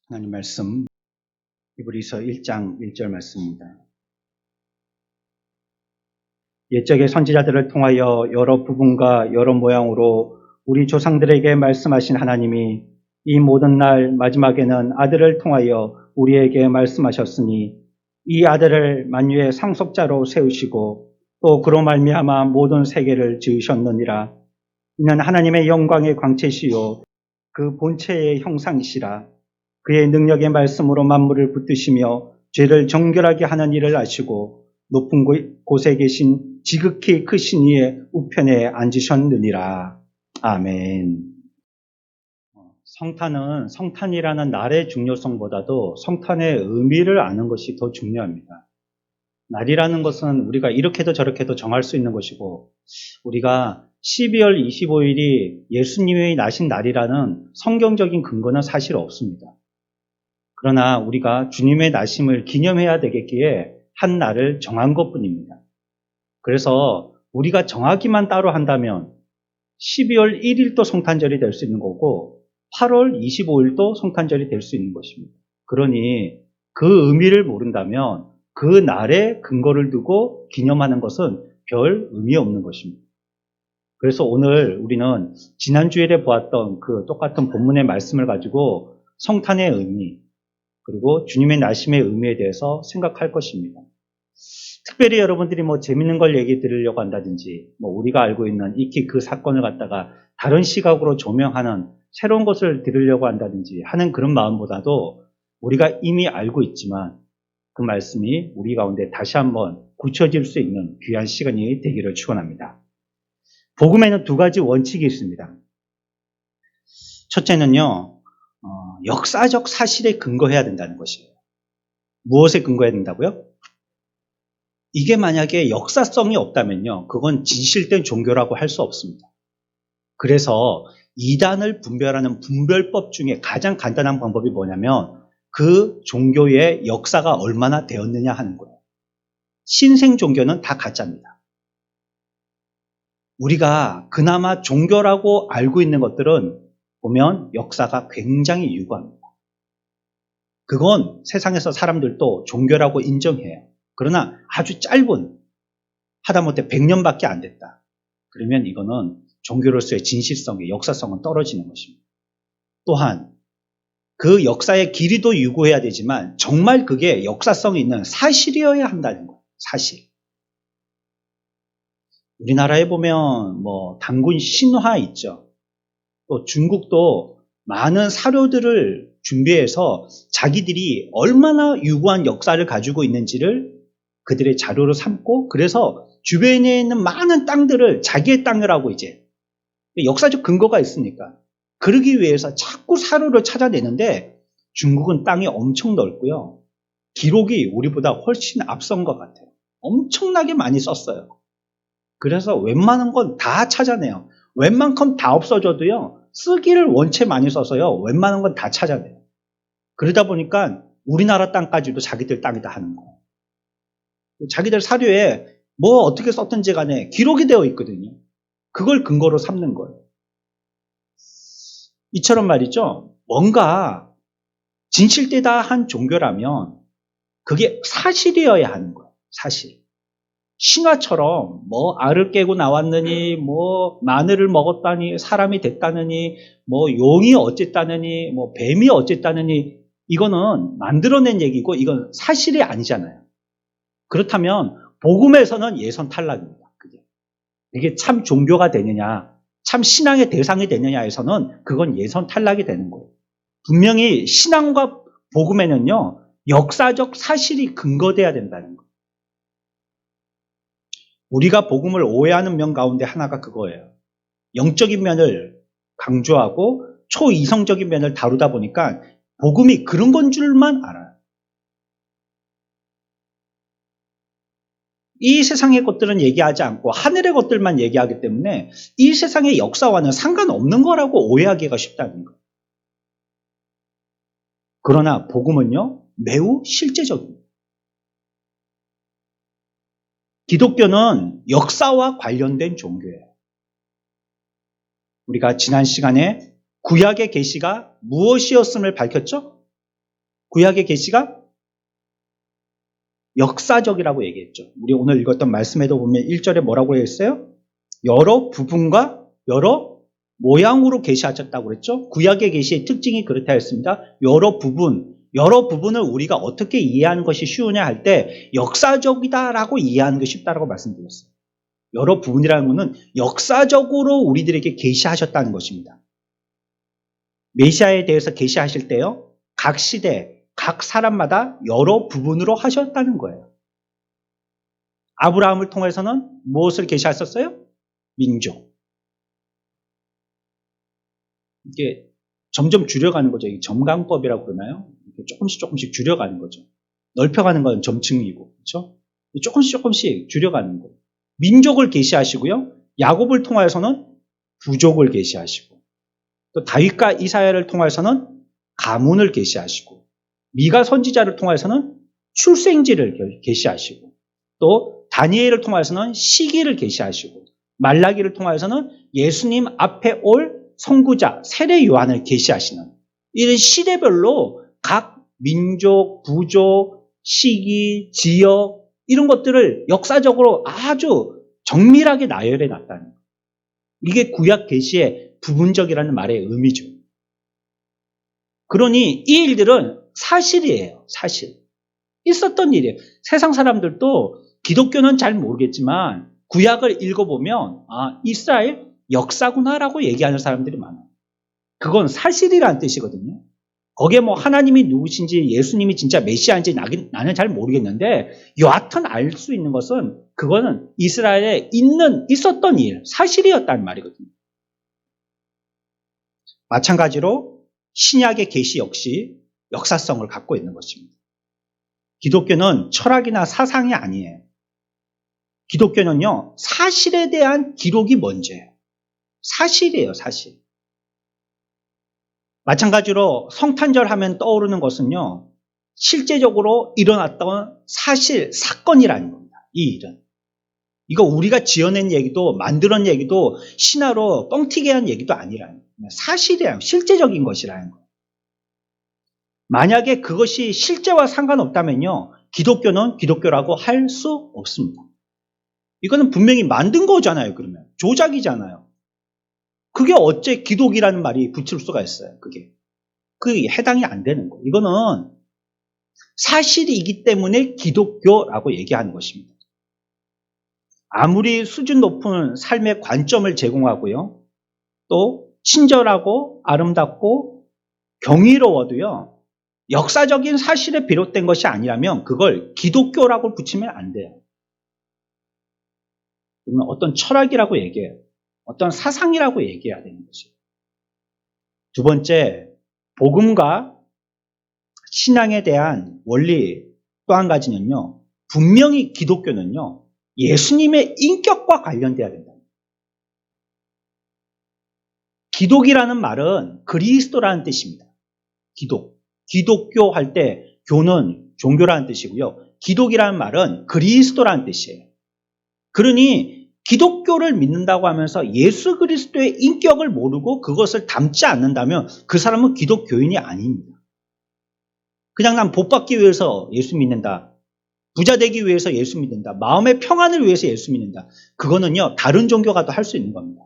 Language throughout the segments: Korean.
하나님 말씀 히브리서 1장 1절 말씀입니다. 옛적의 선지자들을 통하여 여러 부분과 여러 모양으로 우리 조상들에게 말씀하신 하나님이 이 모든 날 마지막에는 아들을 통하여 우리에게 말씀하셨으니 이 아들을 만유의 상속자로 세우시고 또 그로 말미암아 모든 세계를 지으셨느니라. 이는 하나님의 영광의 광채시요 그 본체의 형상이시라. 그의 능력의 말씀으로 만물을 붙드시며 죄를 정결하게 하는 일을 아시고 높은 곳에 계신 지극히 크신 이의 우편에 앉으셨느니라. 아멘. 성탄이라는 날의 중요성보다도 성탄의 의미를 아는 것이 더 중요합니다. 날이라는 것은 우리가 이렇게도 저렇게도 정할 수 있는 것이고, 우리가 12월 25일이 예수님이 나신 날이라는 성경적인 근거는 사실 없습니다. 그러나 우리가 주님의 나심을 기념해야 되겠기에 한 날을 정한 것뿐입니다. 그래서 우리가 정하기만 따로 한다면 12월 1일도 성탄절이 될 수 있는 거고 8월 25일도 성탄절이 될 수 있는 것입니다. 그러니 그 의미를 모른다면 그 날에 근거를 두고 기념하는 것은 별 의미 없는 것입니다. 그래서 오늘 우리는 지난 주일에 보았던 그 똑같은 본문의 말씀을 가지고 성탄의 의미, 그리고 주님의 나심의 의미에 대해서 생각할 것입니다. 특별히 여러분들이 재밌는 걸 얘기 들으려고 한다든지, 우리가 알고 있는 익히 그 사건을 갖다가 다른 시각으로 조명하는 새로운 것을 들으려고 한다든지 하는 그런 마음보다도 우리가 이미 알고 있지만 그 말씀이 우리 가운데 다시 한번 굳혀질 수 있는 귀한 시간이 되기를 축원합니다. 복음에는 두 가지 원칙이 있습니다. 첫째는요, 역사적 사실에 근거해야 된다는 것이에요. 무엇에 근거해야 된다고요? 이게 만약에 역사성이 없다면요, 그건 진실된 종교라고 할 수 없습니다. 그래서 이단을 분별하는 분별법 중에 가장 간단한 방법이 뭐냐면 그 종교의 역사가 얼마나 되었느냐 하는 거예요. 신생 종교는 다 가짜입니다. 우리가 그나마 종교라고 알고 있는 것들은 보면 역사가 굉장히 유구합니다. 그건 세상에서 사람들도 종교라고 인정해요. 그러나 아주 짧은, 하다못해 100년밖에 안 됐다. 그러면 이거는 종교로서의 진실성의 역사성은 떨어지는 것입니다. 또한 그 역사의 길이도 유구해야 되지만 정말 그게 역사성이 있는 사실이어야 한다는 거예요. 사실. 우리나라에 보면 단군 신화 있죠. 또 중국도 많은 사료들을 준비해서 자기들이 얼마나 유구한 역사를 가지고 있는지를 그들의 자료로 삼고, 그래서 주변에 있는 많은 땅들을 자기의 땅이라고 이제 역사적 근거가 있으니까 그러기 위해서 자꾸 사료를 찾아내는데 중국은 땅이 엄청 넓고요. 기록이 우리보다 훨씬 앞선 것 같아요. 엄청나게 많이 썼어요. 그래서 웬만한 건 다 찾아내요. 웬만큼 다 없어져도요, 쓰기를 원체 많이 써서요, 웬만한 건 다 찾아내요. 그러다 보니까 우리나라 땅까지도 자기들 땅이다 하는 거예요. 자기들 사료에 어떻게 썼든지 간에 기록이 되어 있거든요. 그걸 근거로 삼는 거예요. 이처럼 말이죠, 뭔가 진실되다 한 종교라면 그게 사실이어야 하는 거예요. 사실. 신화처럼 알을 깨고 나왔느니, 마늘을 먹었다니, 사람이 됐다느니, 용이 어쨌다느니, 뱀이 어쨌다느니, 이거는 만들어낸 얘기고 이건 사실이 아니잖아요. 그렇다면 복음에서는 예선 탈락입니다. 이게 참 종교가 되느냐, 참 신앙의 대상이 되느냐에서는 그건 예선 탈락이 되는 거예요. 분명히 신앙과 복음에는요, 역사적 사실이 근거돼야 된다는 거예요. 우리가 복음을 오해하는 면 가운데 하나가 그거예요. 영적인 면을 강조하고 초이성적인 면을 다루다 보니까 복음이 그런 건 줄만 알아요. 이 세상의 것들은 얘기하지 않고 하늘의 것들만 얘기하기 때문에 이 세상의 역사와는 상관없는 거라고 오해하기가 쉽다는 거예요. 그러나 복음은요, 매우 실제적입니다. 기독교는 역사와 관련된 종교예요. 우리가 지난 시간에 구약의 계시가 무엇이었음을 밝혔죠? 구약의 계시가 역사적이라고 얘기했죠. 우리 오늘 읽었던 말씀에도 보면 1절에 뭐라고 했어요? 여러 부분과 여러 모양으로 계시하셨다고 그랬죠. 구약의 계시의 특징이 그렇다 했습니다. 여러 부분을 우리가 어떻게 이해하는 것이 쉬우냐 할 때 역사적이다라고 이해하는 게 쉽다라고 말씀드렸어요. 여러 부분이라는 것은 역사적으로 우리들에게 계시하셨다는 것입니다. 메시아에 대해서 계시하실 때요, 각 시대, 각 사람마다 여러 부분으로 하셨다는 거예요. 아브라함을 통해서는 무엇을 계시하셨어요? 민족. 이게 점점 줄여가는 거죠. 이 점강법이라고 그러나요? 조금씩 줄여가는 거죠. 넓혀가는 건 점층이고, 그렇죠? 조금씩 줄여가는 거예요. 민족을 계시하시고요. 야곱을 통하여서는 부족을 계시하시고, 또 다윗과 이사야를 통해서는 가문을 계시하시고, 미가 선지자를 통해서는 출생지를 계시하시고, 또 다니엘을 통해서는 시기를 계시하시고, 말라기를 통해서는 예수님 앞에 올 선구자 세례 요한을 계시하시는 이런 시대별로 각 민족, 부족, 시기, 지역 이런 것들을 역사적으로 아주 정밀하게 나열해 놨다는 거예요. 이게 구약 계시의 부분적이라는 말의 의미죠. 그러니 이 일들은 사실이에요. 사실. 있었던 일이에요. 세상 사람들도 기독교는 잘 모르겠지만 구약을 읽어보면 이스라엘 역사구나라고 얘기하는 사람들이 많아요. 그건 사실이라는 뜻이거든요. 거기에 뭐 하나님이 누구신지 예수님이 진짜 메시아인지 나는 잘 모르겠는데 여하튼 알 수 있는 것은 그거는 이스라엘에 있었던 일, 사실이었다는 말이거든요. 마찬가지로 신약의 계시 역시 역사성을 갖고 있는 것입니다. 기독교는 철학이나 사상이 아니에요. 기독교는요, 사실에 대한 기록이 먼저예요. 사실이에요, 사실. 마찬가지로 성탄절 하면 떠오르는 것은요, 실제적으로 일어났던 사실, 사건이라는 겁니다. 이 일은. 이거 우리가 지어낸 얘기도 만들어낸 얘기도 신화로 뻥튀기 한 얘기도 아니라는 거예요. 사실이에요. 실제적인 것이라는 거예요. 만약에 그것이 실제와 상관없다면요, 기독교는 기독교라고 할 수 없습니다. 이거는 분명히 만든 거잖아요, 그러면. 조작이잖아요. 그게 어째 기독이라는 말이 붙일 수가 있어요, 그게 해당이 안 되는 거예요. 이거는 사실이기 때문에 기독교라고 얘기하는 것입니다. 아무리 수준 높은 삶의 관점을 제공하고요, 또 친절하고 아름답고 경이로워도요, 역사적인 사실에 비롯된 것이 아니라면 그걸 기독교라고 붙이면 안 돼요. 그러면 어떤 철학이라고 얘기해요. 어떤 사상이라고 얘기해야 되는 것이에요. 두 번째, 복음과 신앙에 대한 원리 또 한 가지는요, 분명히 기독교는요, 예수님의 인격과 관련돼야 된다. 기독이라는 말은 그리스도라는 뜻입니다. 기독교 할 때 교는 종교라는 뜻이고요. 기독이라는 말은 그리스도라는 뜻이에요. 그러니 기독교를 믿는다고 하면서 예수 그리스도의 인격을 모르고 그것을 담지 않는다면 그 사람은 기독교인이 아닙니다. 그냥 난 복받기 위해서 예수 믿는다. 부자 되기 위해서 예수 믿는다. 마음의 평안을 위해서 예수 믿는다. 그거는요, 다른 종교가 또 할 수 있는 겁니다.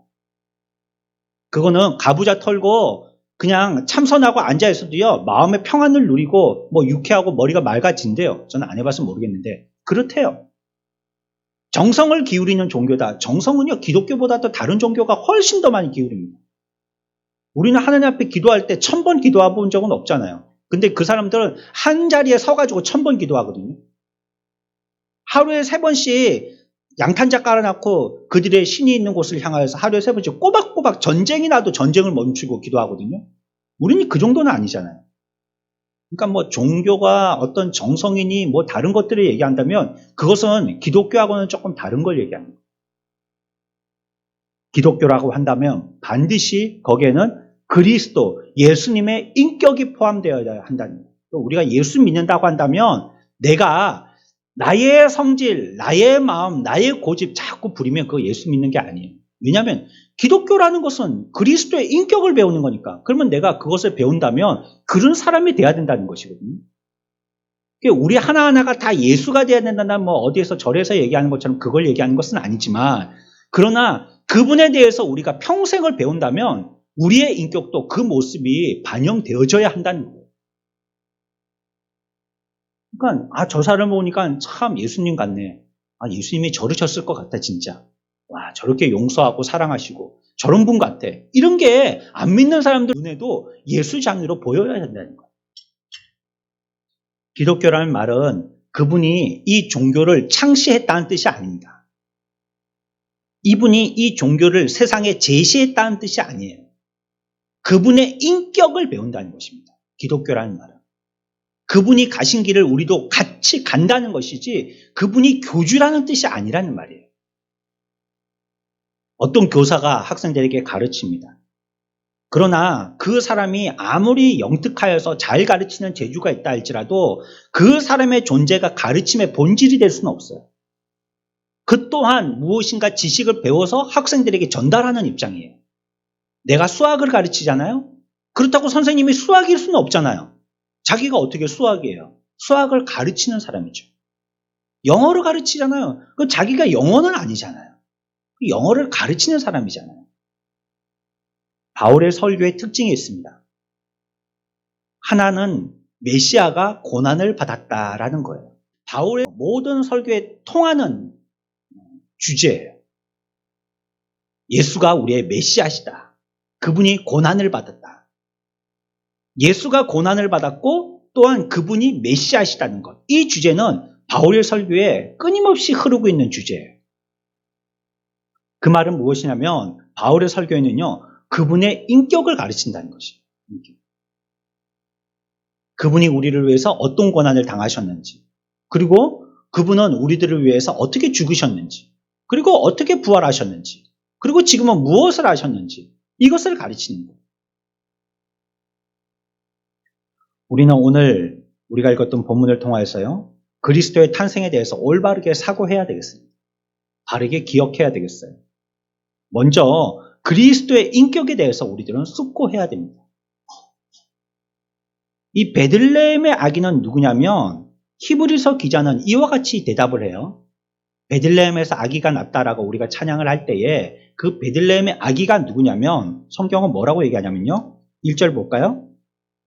그거는 가부좌 털고 그냥 참선하고 앉아있어도요, 마음의 평안을 누리고 뭐 유쾌하고 머리가 맑아진대요. 저는 안 해봐서 모르겠는데 그렇대요. 정성을 기울이는 종교다. 정성은요, 기독교보다도 다른 종교가 훨씬 더 많이 기울입니다. 우리는 하나님 앞에 기도할 때 1000번 기도해 본 적은 없잖아요. 근데 그 사람들은 한 자리에 서가지고 1000번 기도하거든요. 하루에 3번씩 양탄자 깔아놓고 그들의 신이 있는 곳을 향하여서 하루에 3번씩 꼬박꼬박 전쟁이 나도 전쟁을 멈추고 기도하거든요. 우리는 그 정도는 아니잖아요. 그러니까 뭐 종교가 어떤 정성이니 뭐 다른 것들을 얘기한다면 그것은 기독교하고는 조금 다른 걸 얘기합니다. 기독교라고 한다면 반드시 거기에는 그리스도, 예수님의 인격이 포함되어야 한다는 거예요. 또 우리가 예수 믿는다고 한다면 내가 나의 성질, 나의 마음, 나의 고집 자꾸 부리면 그거 예수 믿는 게 아니에요. 왜냐하면 기독교라는 것은 그리스도의 인격을 배우는 거니까. 그러면 내가 그것을 배운다면 그런 사람이 돼야 된다는 것이거든요. 우리 하나하나가 다 예수가 돼야 된다, 뭐 어디에서 절에서 얘기하는 것처럼 그걸 얘기하는 것은 아니지만, 그러나 그분에 대해서 우리가 평생을 배운다면 우리의 인격도 그 모습이 반영되어져야 한다는 거예요. 그러니까 저 사람을 보니까 참 예수님 같네. 예수님이 저러셨을 것 같다 진짜. 와, 저렇게 용서하고 사랑하시고 저런 분 같아. 이런 게 안 믿는 사람들 눈에도 예수장으로 보여야 된다는 거예요. 기독교라는 말은 그분이 이 종교를 창시했다는 뜻이 아닙니다. 이분이 이 종교를 세상에 제시했다는 뜻이 아니에요. 그분의 인격을 배운다는 것입니다. 기독교라는 말은. 그분이 가신 길을 우리도 같이 간다는 것이지 그분이 교주라는 뜻이 아니라는 말이에요. 어떤 교사가 학생들에게 가르칩니다. 그러나 그 사람이 아무리 영특하여서 잘 가르치는 재주가 있다 할지라도 그 사람의 존재가 가르침의 본질이 될 수는 없어요. 그 또한 무엇인가 지식을 배워서 학생들에게 전달하는 입장이에요. 내가 수학을 가르치잖아요. 그렇다고 선생님이 수학일 수는 없잖아요. 자기가 어떻게 수학이에요? 수학을 가르치는 사람이죠. 영어를 가르치잖아요. 그 자기가 영어는 아니잖아요. 영어를 가르치는 사람이잖아요. 바울의 설교의 특징이 있습니다. 하나는 메시아가 고난을 받았다라는 거예요. 바울의 모든 설교에 통하는 주제예요. 예수가 우리의 메시아시다. 그분이 고난을 받았다. 예수가 고난을 받았고 또한 그분이 메시아시다는 것. 이 주제는 바울의 설교에 끊임없이 흐르고 있는 주제예요. 그 말은 무엇이냐면 바울의 설교에는요. 그분의 인격을 가르친다는 것이에요. 그분이 우리를 위해서 어떤 고난을 당하셨는지, 그리고 그분은 우리들을 위해서 어떻게 죽으셨는지, 그리고 어떻게 부활하셨는지, 그리고 지금은 무엇을 하셨는지 이것을 가르치는 거예요. 우리는 오늘 우리가 읽었던 본문을 통하여서요. 그리스도의 탄생에 대해서 올바르게 사고해야 되겠습니다. 바르게 기억해야 되겠어요. 먼저 그리스도의 인격에 대해서 우리들은 숙고해야 됩니다. 이 베들레헴의 아기는 누구냐면 히브리서 기자는 이와 같이 대답을 해요. 베들레헴에서 아기가 났다라고 우리가 찬양을 할 때에 그 베들레헴의 아기가 누구냐면 성경은 뭐라고 얘기하냐면요. 1절 볼까요?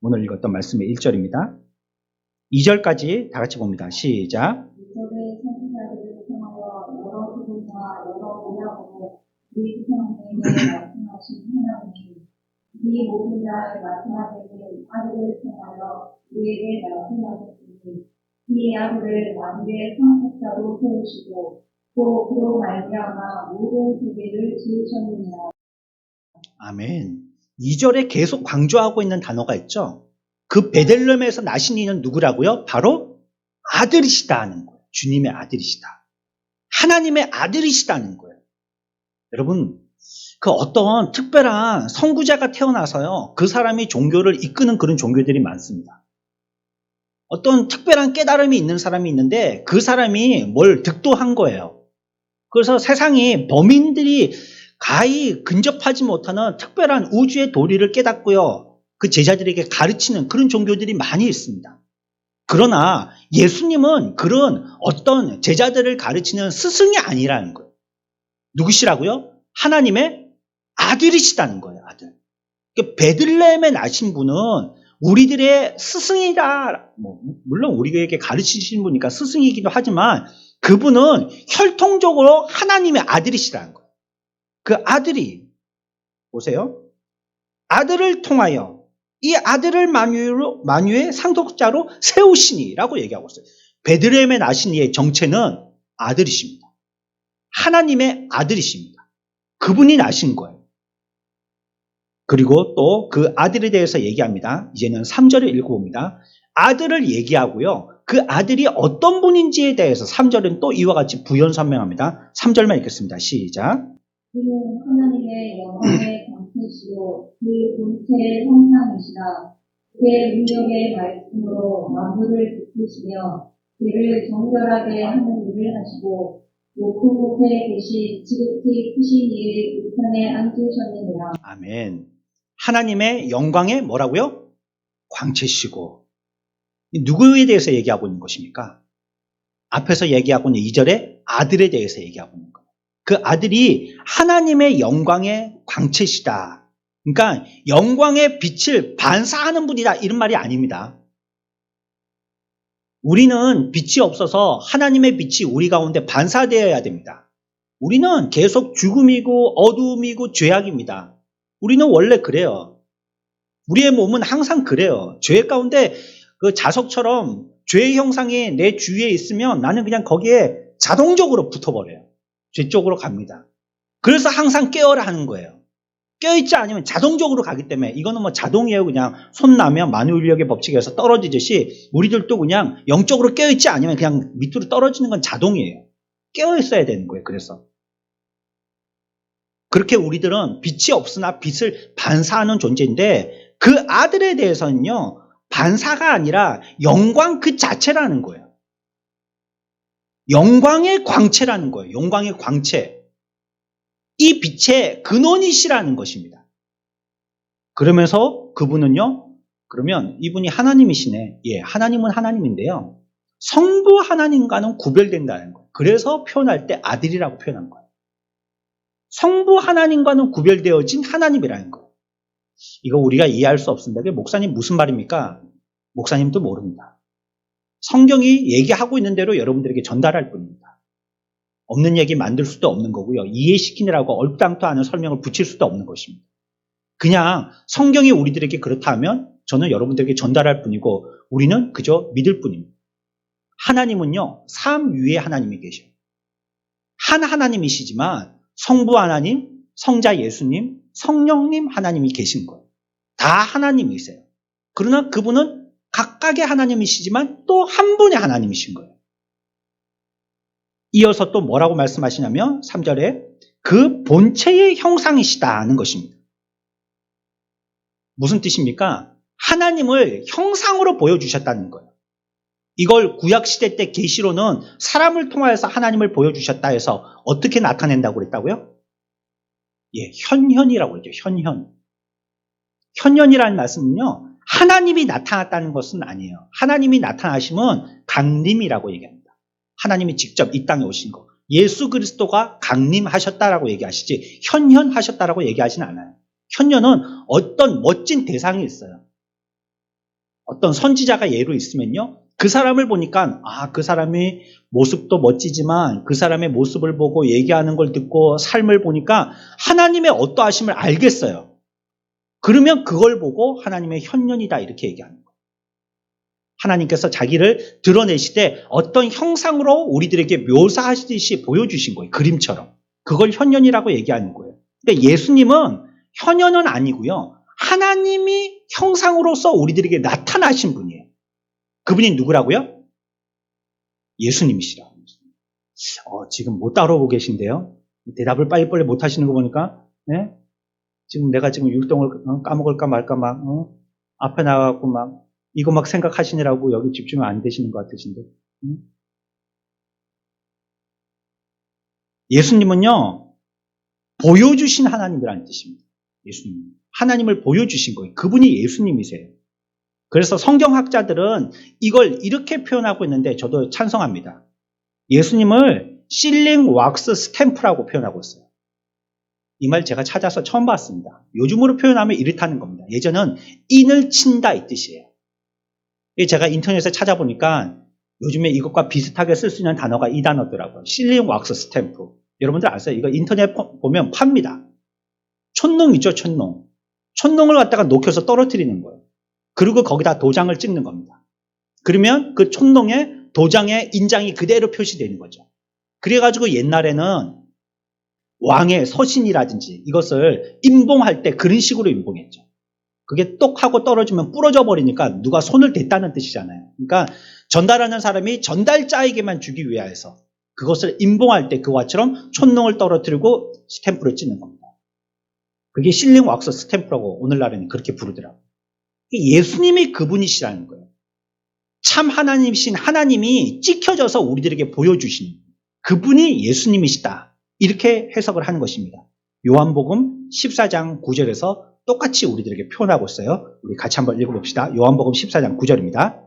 오늘 읽었던 말씀의 1절입니다. 2절까지 다 같이 봅니다. 시작. 이적의 선지자들을 통하여 여러 부분과 여러 모양으로 우리 하나님의 말씀하신 하나님이 이 모든 날 마지막에는 아들을 통하여 우리에게 말씀하셨으니 이 아들을 만유의 상속자로 세우시고 또 그로 말미암아 모든 세계를 지으셨느니라. 아멘. 2절에 계속 강조하고 있는 단어가 있죠. 그 베들레헴에서 나신 이는 누구라고요? 바로 아들이시다는 거예요. 주님의 아들이시다. 하나님의 아들이시다는 거예요. 여러분, 그 어떤 특별한 선구자가 태어나서요. 그 사람이 종교를 이끄는 그런 종교들이 많습니다. 어떤 특별한 깨달음이 있는 사람이 있는데 그 사람이 뭘 득도한 거예요. 그래서 세상이 범인들이 가히 근접하지 못하는 특별한 우주의 도리를 깨닫고요. 그 제자들에게 가르치는 그런 종교들이 많이 있습니다. 그러나 예수님은 그런 어떤 제자들을 가르치는 스승이 아니라는 거예요. 누구시라고요? 하나님의 아들이시다는 거예요. 아들. 베들레헴에 나신 분은 우리들의 스승이다. 물론 우리에게 가르치신 분이니까 스승이기도 하지만 그분은 혈통적으로 하나님의 아들이시라는 거예요. 그 아들이 보세요. 아들을 통하여 이 아들을 만유의 상속자로 세우시니라고 얘기하고 있어요. 베들레헴에 나신 이의 정체는 아들이십니다. 하나님의 아들이십니다. 그분이 나신 거예요. 그리고 또 그 아들에 대해서 얘기합니다. 이제는 3절을 읽어봅니다. 아들을 얘기하고요. 그 아들이 어떤 분인지에 대해서 3절은 또 이와 같이 부연 설명합니다. 3절만 읽겠습니다. 시작. 그는 하나님의 영광의 광채시요 그 본체의 형상이시라. 그의 능력의 말씀으로 만물을 지키시며 그를 정결하게 하는 일을 하시고 높은 곳에 계신 지극히 크신 이의 우편에 앉으셨느니라. 아멘. 하나님의 영광의 뭐라고요? 광채시고 누구에 대해서 얘기하고 있는 것입니까? 앞에서 얘기하고 있는 2절에 아들에 대해서 얘기하고 있는 거예요. 그 아들이 하나님의 영광의 광채시다. 그러니까 영광의 빛을 반사하는 분이다, 이런 말이 아닙니다. 우리는 빛이 없어서 하나님의 빛이 우리 가운데 반사되어야 됩니다. 우리는 계속 죽음이고 어두움이고 죄악입니다. 우리는 원래 그래요. 우리의 몸은 항상 그래요. 죄 가운데 그 자석처럼 죄의 형상이 내 주위에 있으면 나는 그냥 거기에 자동적으로 붙어버려요. 죄 쪽으로 갑니다. 그래서 항상 깨어라 하는 거예요. 깨어있지 않으면 자동적으로 가기 때문에 이거는 뭐 자동이에요. 그냥 손 나면 만유인력의 법칙에서 떨어지듯이 우리들도 그냥 영적으로 깨어있지 않으면 그냥 밑으로 떨어지는 건 자동이에요. 깨어있어야 되는 거예요. 그래서 그렇게 우리들은 빛이 없으나 빛을 반사하는 존재인데 그 아들에 대해서는요, 반사가 아니라 영광 그 자체라는 거예요. 영광의 광채라는 거예요. 영광의 광채. 이 빛의 근원이시라는 것입니다. 그러면서 그분은요, 그러면 이분이 하나님이시네. 예, 하나님은 하나님인데요. 성부 하나님과는 구별된다는 거예요. 그래서 표현할 때 아들이라고 표현한 거예요. 성부 하나님과는 구별되어진 하나님이라는 거예요. 이거 우리가 이해할 수 없습니다. 목사님 무슨 말입니까? 목사님도 모릅니다. 성경이 얘기하고 있는 대로 여러분들에게 전달할 뿐입니다. 없는 얘기 만들 수도 없는 거고요. 이해시키느라고 얼짱도 않은 설명을 붙일 수도 없는 것입니다. 그냥 성경이 우리들에게 그렇다 하면 저는 여러분들에게 전달할 뿐이고 우리는 그저 믿을 뿐입니다. 하나님은요, 삼위의 하나님이 계셔요. 한 하나님이시지만 성부 하나님, 성자 예수님, 성령님 하나님이 계신 거예요. 다 하나님이세요. 그러나 그분은 각각의 하나님이시지만 또 한 분의 하나님이신 거예요. 이어서 또 뭐라고 말씀하시냐면 3절에 그 본체의 형상이시다는 것입니다. 무슨 뜻입니까? 하나님을 형상으로 보여주셨다는 거예요. 이걸 구약시대 때 계시로는 사람을 통하여서 하나님을 보여주셨다 해서 어떻게 나타낸다고 그랬다고요? 예, 현현이라고 그러죠. 현현. 현현이라는 말씀은요, 하나님이 나타났다는 것은 아니에요. 하나님이 나타나시면 강림이라고 얘기합니다. 하나님이 직접 이 땅에 오신 거. 예수 그리스도가 강림하셨다라고 얘기하시지 현현하셨다라고 얘기하지는 않아요. 현현은 어떤 멋진 대상이 있어요. 어떤 선지자가 예로 있으면요, 그 사람을 보니까 그 사람이 모습도 멋지지만 그 사람의 모습을 보고 얘기하는 걸 듣고 삶을 보니까 하나님의 어떠하심을 알겠어요. 그러면 그걸 보고 하나님의 현현이다 이렇게 얘기하는 거예요. 하나님께서 자기를 드러내시되 어떤 형상으로 우리들에게 묘사하시듯이 보여주신 거예요. 그림처럼. 그걸 현현이라고 얘기하는 거예요. 근데 예수님은 현현은 아니고요, 하나님이 형상으로서 우리들에게 나타나신 분이에요. 그분이 누구라고요? 예수님이시라고. 지금 못 따라오고 계신데요. 대답을 빨리빨리 못 하시는 거 보니까, 네? 지금 내가 지금 율동을 까먹을까 말까 막, 앞에 나가고 막, 이거 막 생각하시느라고 여기 집중 안 되시는 것 같으신데. 예수님은요, 보여주신 하나님이라는 뜻입니다. 예수님. 하나님을 보여주신 거예요. 그분이 예수님이세요. 그래서 성경학자들은 이걸 이렇게 표현하고 있는데 저도 찬성합니다. 예수님을 실링 왁스 스탬프라고 표현하고 있어요. 이 말 제가 찾아서 처음 봤습니다. 요즘으로 표현하면 이렇다는 겁니다. 예전은 인을 친다 이 뜻이에요. 제가 인터넷에 찾아보니까 요즘에 이것과 비슷하게 쓸 수 있는 단어가 이 단어더라고요. 실링 왁스 스탬프. 여러분들 아세요? 이거 인터넷 보면 팝니다. 촌농 있죠, 촌농. 촌농을 갖다가 녹여서 떨어뜨리는 거예요. 그리고 거기다 도장을 찍는 겁니다. 그러면 그 촌농에 도장의 인장이 그대로 표시되는 거죠. 그래가지고 옛날에는 왕의 서신이라든지 이것을 임봉할 때 그런 식으로 임봉했죠. 그게 똑 하고 떨어지면 부러져 버리니까 누가 손을 댔다는 뜻이잖아요. 그러니까 전달하는 사람이 전달자에게만 주기 위하여서 그것을 임봉할 때 그와처럼 촌농을 떨어뜨리고 스탬프를 찍는 겁니다. 그게 실링 왁스 스탬프라고 오늘날에는 그렇게 부르더라고요. 예수님이 그분이시라는 거예요. 참 하나님이신 하나님이 찍혀져서 우리들에게 보여주시는 그분이 예수님이시다. 이렇게 해석을 하는 것입니다. 요한복음 14장 9절에서 똑같이 우리들에게 표현하고 있어요. 우리 같이 한번 읽어봅시다. 요한복음 14장 9절입니다.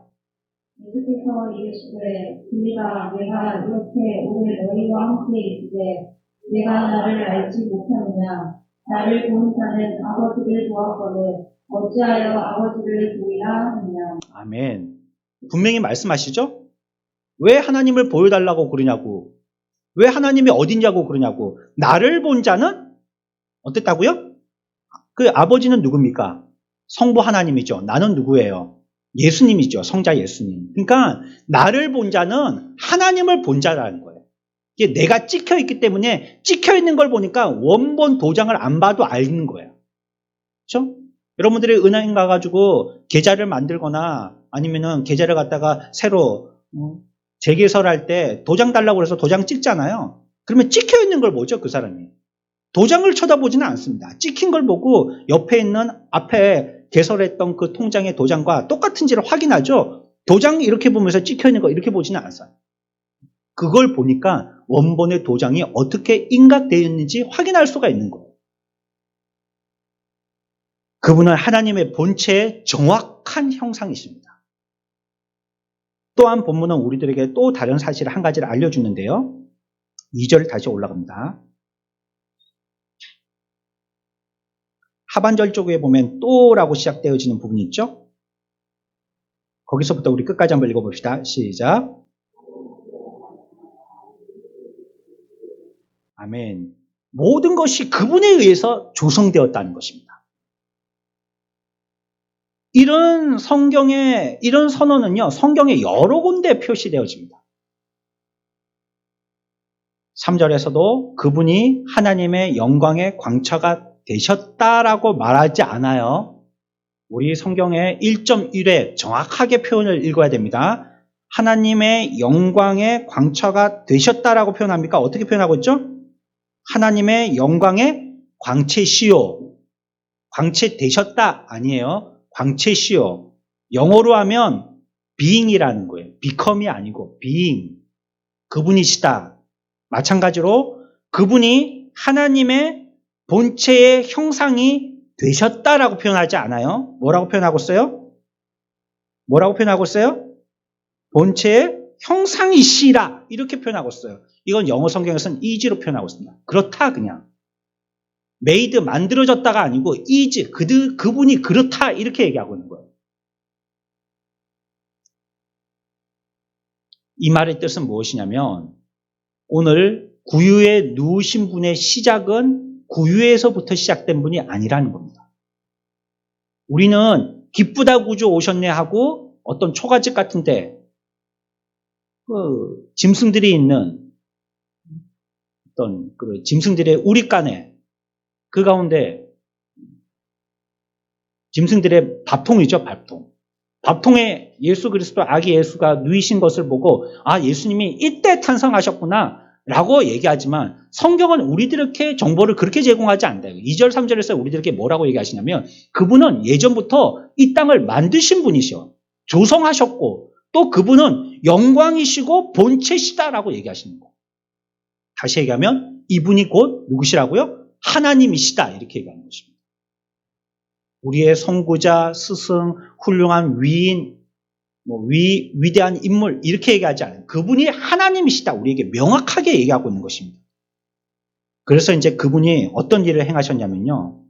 예수께서 이르시되 우리가 내가 이렇게 오늘 너희와 함께 있으되 내가 나를 알지 못하느냐 나를 본 자는 아버지를 보았거늘 어찌하여 아버지를 보이라 하느냐. 아멘. 분명히 말씀하시죠? 왜 하나님을 보여달라고 그러냐고. 왜 하나님이 어딨냐고 그러냐고. 나를 본 자는 어땠다고요? 그 아버지는 누굽니까? 성부 하나님이죠. 나는 누구예요? 예수님이죠. 성자 예수님. 그러니까 나를 본 자는 하나님을 본 자라는 거예요. 이게 내가 찍혀 있기 때문에 찍혀 있는 걸 보니까 원본 도장을 안 봐도 아는 거예요. 그렇죠? 여러분들이 은행 가가지고 계좌를 만들거나 아니면은 계좌를 갖다가 새로 재개설할 때 도장 달라고 해서 도장 찍잖아요. 그러면 찍혀 있는 걸 보죠, 그 사람이. 도장을 쳐다보지는 않습니다. 찍힌 걸 보고 옆에 있는 앞에 개설했던 그 통장의 도장과 똑같은지를 확인하죠. 도장 이렇게 보면서 찍혀 있는 거 이렇게 보지는 않았어요. 그걸 보니까 원본의 도장이 어떻게 인각되어 있는지 확인할 수가 있는 거예요. 그분은 하나님의 본체의 정확한 형상이십니다. 또한 본문은 우리들에게 또 다른 사실 한 가지를 알려주는데요. 2절 다시 올라갑니다. 하반절 쪽에 보면 또라고 시작되어지는 부분이 있죠. 거기서부터 우리 끝까지 한번 읽어봅시다. 시작. 아멘. 모든 것이 그분에 의해서 조성되었다는 것입니다. 이런 성경의 이런 선언은요, 성경에 여러 군데 표시되어집니다. 3절에서도 그분이 하나님의 영광의 광처가 되셨다라고 말하지 않아요. 우리 성경의 1.1에 정확하게 표현을 읽어야 됩니다. 하나님의 영광의 광처가 되셨다라고 표현합니까? 어떻게 표현하고 있죠? 하나님의 영광의 광채시요. 광채 되셨다 아니에요. 광채시요. 영어로 하면 being이라는 거예요. become이 아니고 being. 그분이시다. 마찬가지로 그분이 하나님의 본체의 형상이 되셨다라고 표현하지 않아요. 뭐라고 표현하고 있어요? 뭐라고 표현하고 있어요? 본체의 형상이시라 이렇게 표현하고 있어요. 이건 영어 성경에서는 is로 표현하고 있습니다. 그렇다 그냥. made 만들어졌다가 아니고 is 그분이 그렇다 이렇게 얘기하고 있는 거예요. 이 말의 뜻은 무엇이냐면 오늘 구유에 누우신 분의 시작은 구유에서부터 시작된 분이 아니라는 겁니다. 우리는 기쁘다 구주 오셨네 하고 어떤 초가집 같은데 짐승들이 있는 어떤 그 짐승들의 우리간에 그 가운데 짐승들의 밥통이죠, 밥통. 밥통에 예수 그리스도 아기 예수가 누이신 것을 보고 아, 예수님이 이때 탄생하셨구나 라고 얘기하지만 성경은 우리들에게 정보를 그렇게 제공하지 않아요. 2절, 3절에서 우리들에게 뭐라고 얘기하시냐면 그분은 예전부터 이 땅을 만드신 분이셔. 조성하셨고 또 그분은 영광이시고 본체시다라고 얘기하시는 거예요. 다시 얘기하면 이분이 곧 누구시라고요? 하나님이시다 이렇게 얘기하는 것입니다. 우리의 선구자, 스승, 훌륭한 위인, 위대한 인물 이렇게 얘기하지 않아요. 그분이 하나님이시다 우리에게 명확하게 얘기하고 있는 것입니다. 그래서 이제 그분이 어떤 일을 행하셨냐면요.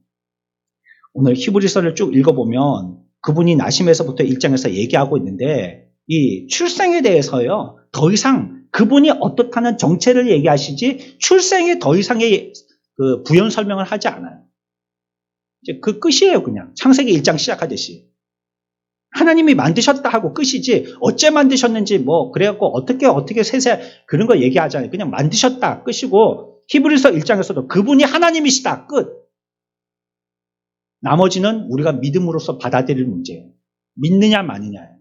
오늘 히브리서를 쭉 읽어보면 그분이 나심에서부터 1장에서 얘기하고 있는데 이 출생에 대해서요. 더 이상 그분이 어떻다는 정체를 얘기하시지 출생에 더 이상의 그 부연 설명을 하지 않아요. 이제 그 끝이에요, 그냥. 창세기 1장 시작하듯이. 하나님이 만드셨다 하고 끝이지, 어째 만드셨는지, 그래갖고 어떻게 세세, 그런 거 얘기하잖아요. 그냥 만드셨다, 끝이고, 히브리서 1장에서도 그분이 하나님이시다, 끝. 나머지는 우리가 믿음으로써 받아들일 문제예요. 믿느냐, 마느냐예요.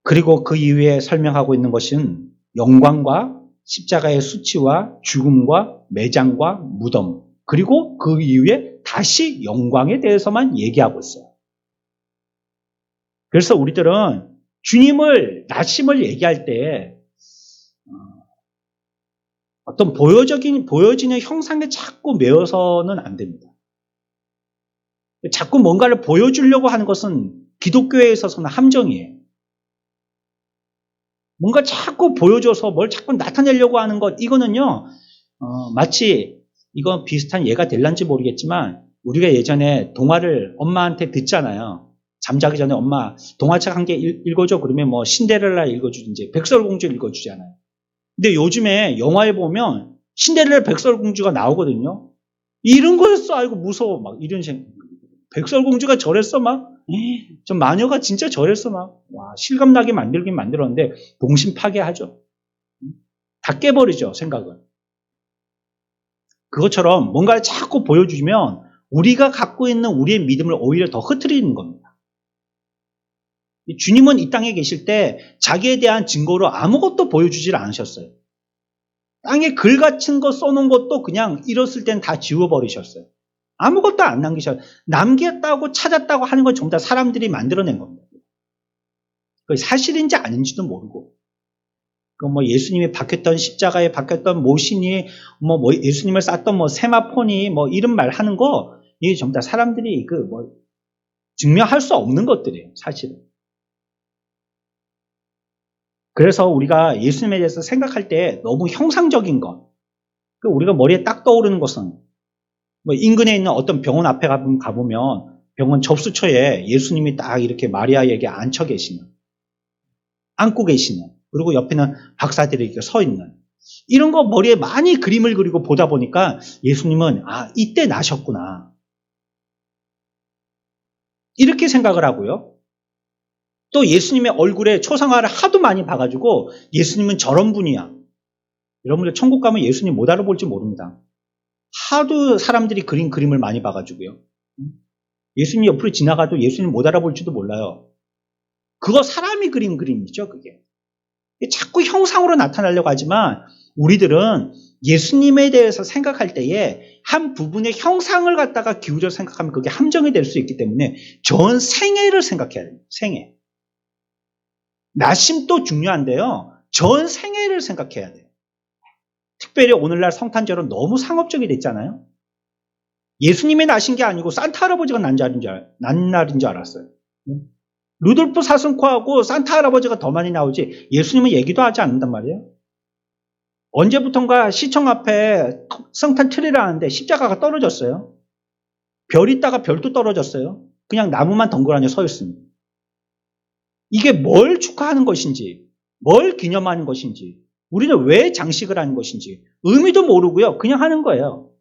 그리고 그 이후에 설명하고 있는 것은 영광과 십자가의 수치와 죽음과 매장과 무덤 그리고 그 이후에 다시 영광에 대해서만 얘기하고 있어요. 그래서 우리들은 주님을 나심을 얘기할 때 어떤 보여지는 형상에 자꾸 매여서는 안 됩니다. 자꾸 뭔가를 보여주려고 하는 것은 기독교에 있어서는 함정이에요. 뭔가 자꾸 보여줘서 뭘 자꾸 나타내려고 하는 것, 이거는요, 마치 이건 비슷한 예가 될란지 모르겠지만 우리가 예전에 동화를 엄마한테 듣잖아요. 잠자기 전에 엄마 동화책 한 개 읽어줘. 그러면 뭐 신데렐라 읽어주든지 백설공주 읽어주잖아요. 근데 요즘에 영화에 보면 신데렐라 백설공주가 나오거든요. 이런 거였어. 아이고 무서워. 막 이런 생각. 백설공주가 저랬어 막. 좀 마녀가 진짜 저랬어 막. 와, 실감나게 만들긴 만들었는데 동심 파괴하죠. 다 깨버리죠 생각을. 그것처럼 뭔가를 자꾸 보여주면 우리가 갖고 있는 우리의 믿음을 오히려 더 흐트리는 겁니다. 주님은 이 땅에 계실 때 자기에 대한 증거로 아무것도 보여주질 않으셨어요. 땅에 글 같은 거 써놓은 것도 그냥 잃었을 땐 다 지워버리셨어요. 아무것도 안 남기셨어요. 남겼다고 찾았다고 하는 건 전부 다 사람들이 만들어낸 겁니다. 그게 사실인지 아닌지도 모르고. 뭐 예수님이 박혔던 십자가에 박혔던 모신이 뭐 예수님을 쌌던 뭐 세마폰이 뭐 이런 말 하는 거 이게 전부 다 사람들이 증명할 수 없는 것들이에요, 사실은. 그래서 우리가 예수님에 대해서 생각할 때 너무 형상적인 것, 우리가 머리에 딱 떠오르는 것은 뭐 인근에 있는 어떤 병원 앞에 가보면 병원 접수처에 예수님이 딱 이렇게 마리아에게 앉혀 계시는, 안고 계시는, 그리고 옆에는 박사들이 이렇게 서 있는, 이런 거 머리에 많이 그림을 그리고 보다 보니까 예수님은 이때 나셨구나 이렇게 생각을 하고요. 또 예수님의 얼굴에 초상화를 하도 많이 봐가지고 예수님은 저런 분이야. 여러분들 천국 가면 예수님 못 알아볼지 모릅니다. 하도 사람들이 그린 그림을 많이 봐가지고요. 예수님 옆으로 지나가도 예수님 못 알아볼지도 몰라요. 그거 사람이 그린 그림이죠, 그게. 자꾸 형상으로 나타나려고 하지만 우리들은 예수님에 대해서 생각할 때에 한 부분의 형상을 갖다가 기울여 생각하면 그게 함정이 될 수 있기 때문에 전 생애를 생각해야 돼요. 생애. 나심도 중요한데요. 전 생애를 생각해야 돼요. 특별히 오늘날 성탄절은 너무 상업적이 됐잖아요. 예수님이 나신 게 아니고 산타 할아버지가 난 날인 줄 알았어요. 루돌프 사슴코하고 산타 할아버지가 더 많이 나오지 예수님은 얘기도 하지 않는단 말이에요. 언제부턴가 시청 앞에 성탄 트리를 하는데 십자가가 떨어졌어요. 별 있다가 별도 떨어졌어요. 그냥 나무만 덩그러니 서 있습니다. 이게 뭘 축하하는 것인지, 뭘 기념하는 것인지, 우리는 왜 장식을 하는 것인지 의미도 모르고요. 그냥 하는 거예요.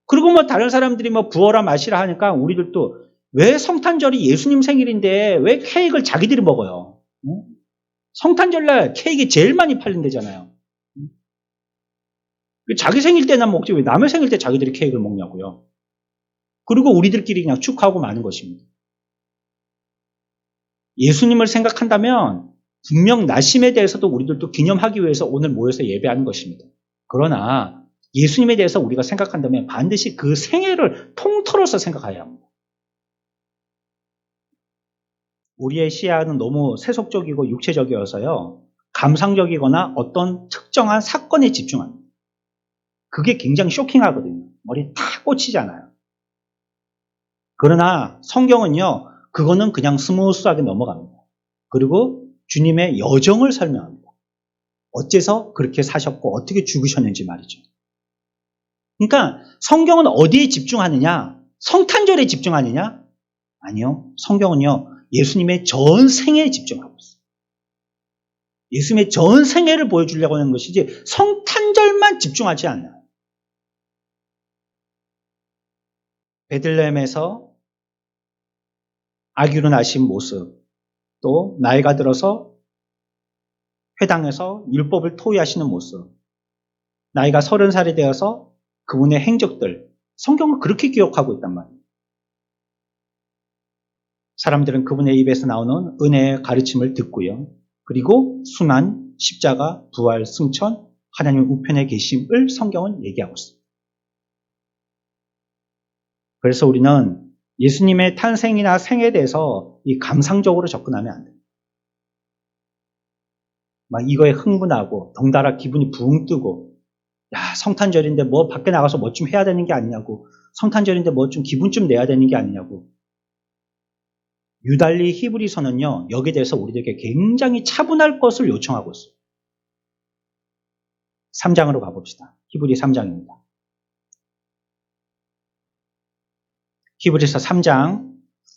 그리고 뭐 다른 사람들이 뭐 부어라 마시라 하니까 우리들도 왜 성탄절이 예수님 생일인데 왜 케이크를 자기들이 먹어요? 성탄절날 케이크 제일 많이 팔린대잖아요. 자기 생일 때나 먹지 왜 남의 생일 때 자기들이 케이크를 먹냐고요. 그리고 우리들끼리 그냥 축하하고 마는 것입니다. 예수님을 생각한다면 분명 나심에 대해서도 우리들도 기념하기 위해서 오늘 모여서 예배하는 것입니다. 그러나 예수님에 대해서 우리가 생각한다면 반드시 그 생애를 통틀어서 생각해야 합니다. 우리의 시야는 너무 세속적이고 육체적이어서요. 감상적이거나 어떤 특정한 사건에 집중합니다. 그게 굉장히 쇼킹하거든요. 머리 탁 꽂히잖아요. 그러나 성경은요. 그거는 그냥 스무스하게 넘어갑니다. 그리고 주님의 여정을 설명합니다. 어째서 그렇게 사셨고 어떻게 죽으셨는지 말이죠. 그러니까 성경은 어디에 집중하느냐? 성탄절에 집중하느냐? 아니요. 성경은요. 예수님의 전 생애에 집중하고 있어요. 예수님의 전 생애를 보여주려고 하는 것이지 성탄절만 집중하지 않아요. 베들레헴에서 아기로 나신 모습, 또 나이가 들어서 회당에서 율법을 토의하시는 모습, 나이가 30살이 되어서 그분의 행적들, 성경은 그렇게 기억하고 있단 말이에요. 사람들은 그분의 입에서 나오는 은혜의 가르침을 듣고요. 그리고 순환, 십자가, 부활, 승천, 하나님 우편에 계심을 성경은 얘기하고 있습니다. 그래서 우리는 예수님의 탄생이나 생에 대해서 이 감상적으로 접근하면 안 돼요. 막 이거에 흥분하고 덩달아 기분이 붕 뜨고 야 성탄절인데 뭐 밖에 나가서 뭐 좀 해야 되는 게 아니냐고 성탄절인데 뭐 좀 기분 좀 내야 되는 게 아니냐고 유달리 히브리서는요, 여기에 대해서 우리에게 굉장히 차분할 것을 요청하고 있어요. 3장으로 가봅시다. 히브리 3장입니다. 히브리서 3장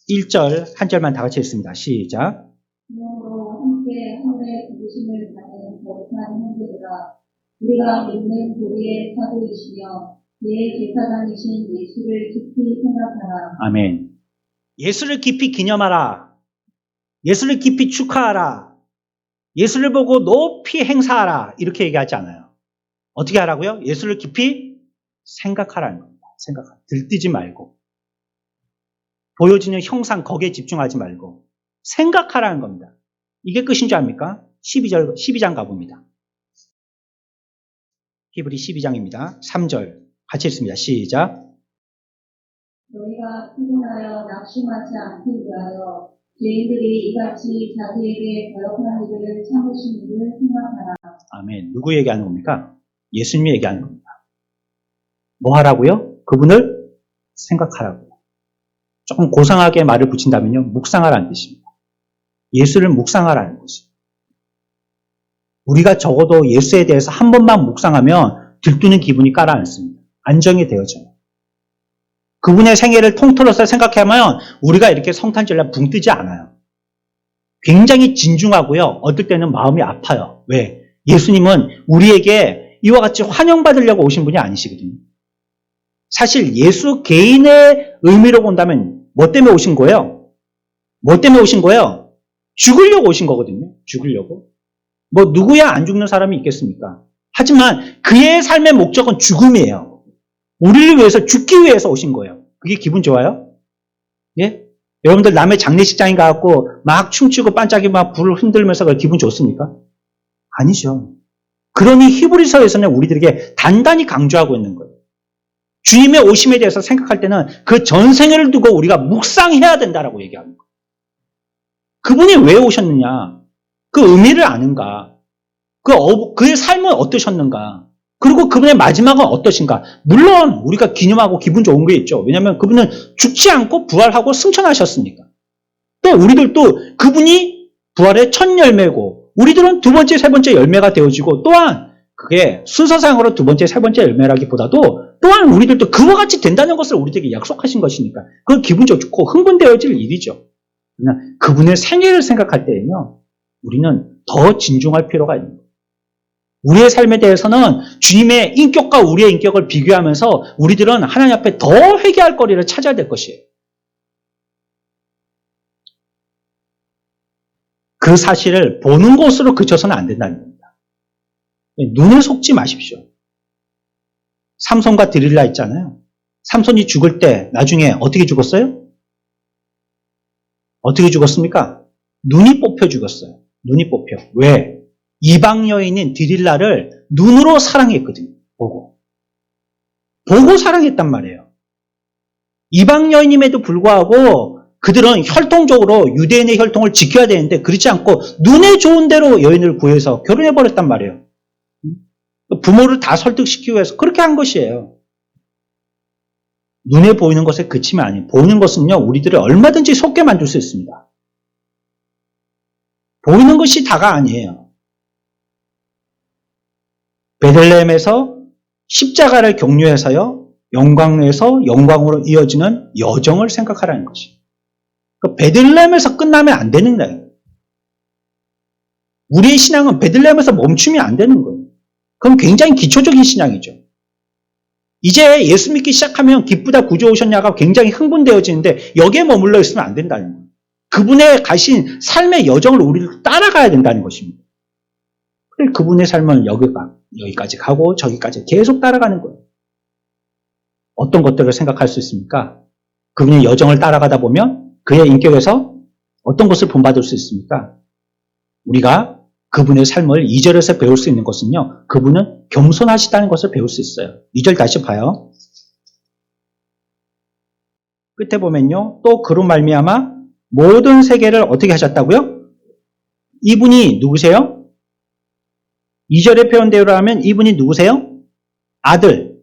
1절 한 절만 다 같이 읽습니다. 시작. 그러므로 함께 하늘의 부르심을 받은 거룩한 형제들아, 우리가 믿는 우리의 사도이시며 그의 제사장이신 예수를 깊이 생각하라. 아멘. 예수를 깊이 기념하라. 예수를 깊이 축하하라. 예수를 보고 높이 행사하라. 이렇게 얘기하지 않아요. 어떻게 하라고요? 예수를 깊이 생각하라는 겁니다. 생각하라. 들뜨지 말고. 보여지는 형상 거기에 집중하지 말고 생각하라는 겁니다. 이게 끝인 줄 압니까? 12장 가봅니다. 히브리 12장입니다. 3절 같이 읽습니다. 시작. 너희가 피곤하여 낙심하지 않기 위하여 죄인들이 이같이 자기에게 거역한 일을 참으신 일을 생각하라. 아멘. 누구 얘기하는 겁니까? 예수님이 얘기하는 겁니다. 뭐 하라고요? 그분을 생각하라고요. 조금 고상하게 말을 붙인다면요. 묵상하라는 뜻입니다. 예수를 묵상하라는 것이죠. 우리가 적어도 예수에 대해서 한 번만 묵상하면 들뜨는 기분이 가라앉습니다. 안정이 되어져요. 그분의 생애를 통틀어서 생각하면 우리가 이렇게 성탄절날 붕 뜨지 않아요. 굉장히 진중하고요. 어떨 때는 마음이 아파요. 왜? 예수님은 우리에게 이와 같이 환영받으려고 오신 분이 아니시거든요. 사실 예수 개인의 의미로 본다면 뭐 때문에 오신 거예요? 뭐 때문에 오신 거예요? 죽으려고 오신 거거든요. 죽으려고. 뭐 누구야 안 죽는 사람이 있겠습니까? 하지만 그의 삶의 목적은 죽음이에요. 우리를 위해서 죽기 위해서 오신 거예요. 그게 기분 좋아요? 예? 여러분들 남의 장례식장에 가갖고 막 춤추고 반짝이 막 불을 흔들면서 기분 좋습니까? 아니죠. 그러니 히브리서에서는 우리들에게 단단히 강조하고 있는 거예요. 주님의 오심에 대해서 생각할 때는 그 전생애를 두고 우리가 묵상해야 된다라고 얘기하는 거예요. 그분이 왜 오셨느냐? 그 의미를 아는가? 그의 삶은 어떠셨는가? 그리고 그분의 마지막은 어떠신가? 물론 우리가 기념하고 기분 좋은 게 있죠. 왜냐하면 그분은 죽지 않고 부활하고 승천하셨으니까. 또 우리들도 그분이 부활의 첫 열매고 우리들은 두 번째, 세 번째 열매가 되어지고 또한 그게 순서상으로 두 번째, 세 번째 열매라기보다도 또한 우리들도 그와 같이 된다는 것을 우리들에게 약속하신 것이니까 그건 기분 좋고 흥분되어질 일이죠. 그러나 그분의 생애를 생각할 때에는요. 우리는 더 진중할 필요가 있는 거예요. 우리의 삶에 대해서는 주님의 인격과 우리의 인격을 비교하면서 우리들은 하나님 앞에 더 회개할 거리를 찾아야 될 것이에요. 그 사실을 보는 것으로 그쳐서는 안 된다는 겁니다. 눈에 속지 마십시오. 삼손과 드릴라 있잖아요. 삼손이 죽을 때 나중에 어떻게 죽었어요? 어떻게 죽었습니까? 눈이 뽑혀 죽었어요. 눈이 뽑혀. 왜? 이방 여인인 드릴라를 눈으로 사랑했거든요. 보고 사랑했단 말이에요. 이방 여인임에도 불구하고 그들은 혈통적으로 유대인의 혈통을 지켜야 되는데 그렇지 않고 눈에 좋은 대로 여인을 구해서 결혼해버렸단 말이에요. 부모를 다 설득시키기 위해서 그렇게 한 것이에요. 눈에 보이는 것에 그치면 아니에요. 보이는 것은요, 우리들을 얼마든지 속게 만들 수 있습니다. 보이는 것이 다가 아니에요. 베들레헴에서 십자가를 경유해서요, 영광에서 영광으로 이어지는 여정을 생각하라는 것이에요. 베들레헴에서 끝나면 안 되는 거예요. 우리의 신앙은 베들레헴에서 멈추면 안 되는 거예요. 그건 굉장히 기초적인 신앙이죠. 이제 예수 믿기 시작하면 기쁘다 구주 오셨냐가 굉장히 흥분되어지는데 여기에 머물러 있으면 안 된다는 거예요. 그분의 가신 삶의 여정을 우리를 따라가야 된다는 것입니다. 그분의 삶은 여기까지 가고 저기까지 계속 따라가는 거예요. 어떤 것들을 생각할 수 있습니까? 그분의 여정을 따라가다 보면 그의 인격에서 어떤 것을 본받을 수 있습니까? 우리가 그분의 삶을 2절에서 배울 수 있는 것은요. 그분은 겸손하시다는 것을 배울 수 있어요. 2절 다시 봐요. 끝에 보면요. 또 그로 말미암아 모든 세계를 어떻게 하셨다고요? 이분이 누구세요? 2절의 표현대로 하면 이분이 누구세요? 아들.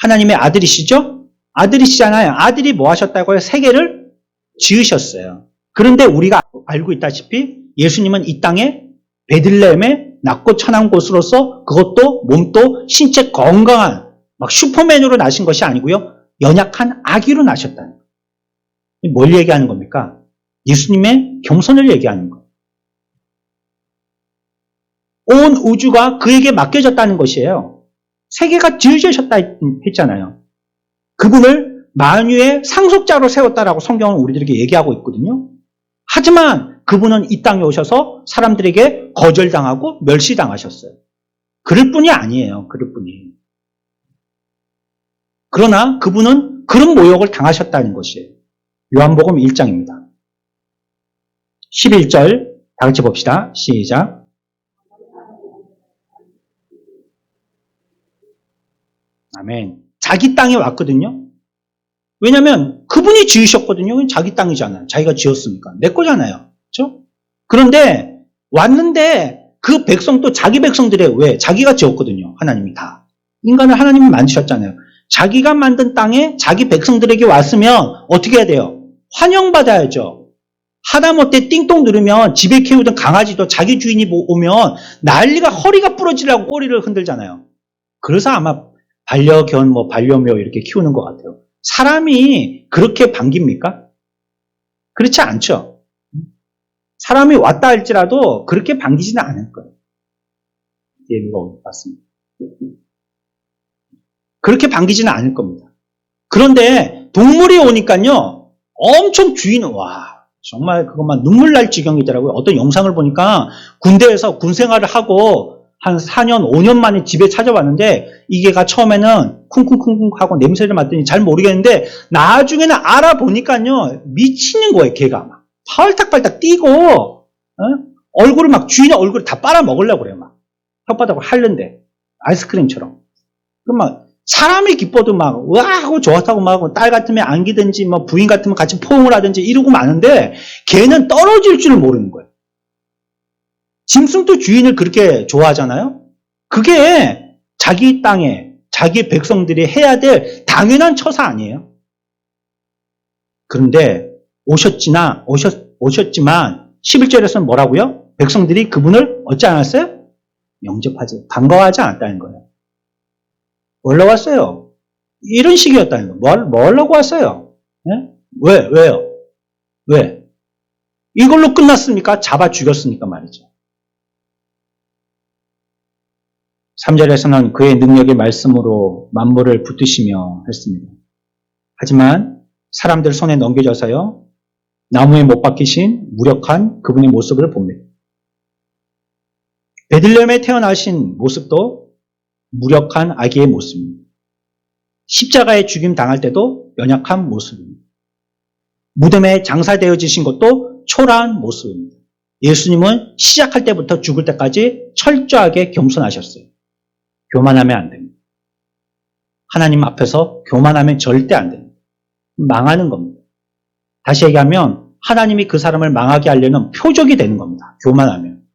하나님의 아들이시죠? 아들이시잖아요. 아들이 뭐 하셨다고요? 세계를 지으셨어요. 그런데 우리가 알고 있다시피 예수님은 이 땅에 베들레헴에 낮고 천한 곳으로서 그것도 몸도 신체 건강한 막 슈퍼맨으로 나신 것이 아니고요. 연약한 아기로 나셨다는 거예요. 뭘 얘기하는 겁니까? 예수님의 겸손을 얘기하는 거예요. 온 우주가 그에게 맡겨졌다는 것이에요. 세계가 지으셨다 했잖아요. 그분을 만유의 상속자로 세웠다라고 성경은 우리들에게 얘기하고 있거든요. 하지만 그분은 이 땅에 오셔서 사람들에게 거절당하고 멸시당하셨어요. 그럴 뿐이 아니에요. 그럴 뿐이. 그러나 그분은 그런 모욕을 당하셨다는 것이에요. 요한복음 1장입니다. 11절 다 같이 봅시다. 시작. 아멘. 자기 땅에 왔거든요. 왜냐하면 그분이 지으셨거든요. 자기 땅이잖아요. 자기가 지었으니까. 내 거잖아요. 그렇죠? 그런데 왔는데 그 백성도 자기 백성들의 왜? 자기가 지었거든요. 하나님이 다. 인간을 하나님이 만드셨잖아요. 자기가 만든 땅에 자기 백성들에게 왔으면 어떻게 해야 돼요? 환영받아야죠. 하다못해 띵동 누르면 집에 키우던 강아지도 자기 주인이 오면 난리가 허리가 부러지려고 꼬리를 흔들잖아요. 그래서 아마 반려견, 반려묘 이렇게 키우는 것 같아요. 사람이 그렇게 반깁니까? 그렇지 않죠. 사람이 왔다 할지라도 그렇게 반기지는 않을 거예요. 예비가 온 것 같습니다. 그렇게 반기지는 않을 겁니다. 그런데 동물이 오니까요, 엄청 주인은, 정말 그것만 눈물 날 지경이더라고요. 어떤 영상을 보니까 군대에서 군 생활을 하고 한 4년, 5년 만에 집에 찾아왔는데 이 개가 처음에는 쿵쿵쿵쿵 하고 냄새를 맡더니 잘 모르겠는데 나중에는 알아보니까요, 미치는 거예요, 개가. 막 팔딱팔딱 뛰고, 얼굴을 막 주인의 얼굴을 다 빨아먹으려고 그래요, 막. 혓바닥을 핥는데. 아이스크림처럼. 그럼 막 사람이 기뻐도 막, 으아! 하고 좋았다고 막 하고 딸 같으면 안기든지 부인 같으면 같이 포옹을 하든지 이러고 마는데 걔는 떨어질 줄 모르는 거예요. 짐승도 주인을 그렇게 좋아하잖아요? 그게 자기 땅에, 자기 백성들이 해야 될 당연한 처사 아니에요? 그런데 오셨지만 11절에서는 뭐라고요? 백성들이 그분을 어찌 않았어요? 영접하지, 반가워하지 않았다는 거예요. 뭘로 왔어요? 이런 식이었다는 거예요. 뭐 하려고 왔어요? 네? 왜요? 왜? 이걸로 끝났습니까? 잡아 죽였습니까? 말이죠. 3절에서는 그의 능력의 말씀으로 만물을 붙드시며 했습니다. 하지만 사람들 손에 넘겨져서요, 나무에 못 박히신 무력한 그분의 모습을 봅니다. 베들레헴에 태어나신 모습도 무력한 아기의 모습입니다. 십자가에 죽임 당할 때도 연약한 모습입니다. 무덤에 장사되어지신 것도 초라한 모습입니다. 예수님은 시작할 때부터 죽을 때까지 철저하게 겸손하셨어요. 교만하면 안 됩니다. 하나님 앞에서 교만하면 절대 안 됩니다. 망하는 겁니다. 다시 얘기하면 하나님이 그 사람을 망하게 하려는 표적이 되는 겁니다. 교만하면.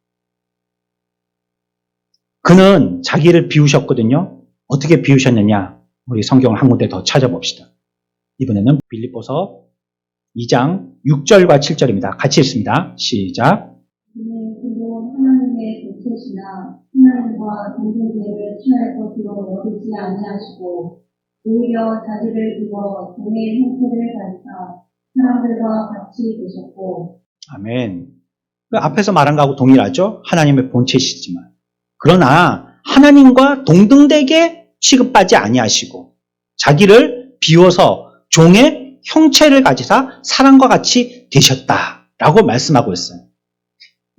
그는 자기를 비우셨거든요. 어떻게 비우셨느냐? 우리 성경을 한 군데 더 찾아봅시다. 이번에는 빌립보서 2장 6절과 7절입니다. 같이 읽습니다. 시작. 그리고 하나님의 본체시나 하나님과 동등됨을 취할 것으로 여기지 아니하시고 오히려 자기를 비워 종의 형태를 가지사 사람들과 같이 되셨고. 아멘. 그 앞에서 말한 거하고 동일하죠? 하나님의 본체시지만. 그러나 하나님과 동등되게 취급하지 아니하시고 자기를 비워서 종의 형체를 가지사 사람과 같이 되셨다라고 말씀하고 있어요.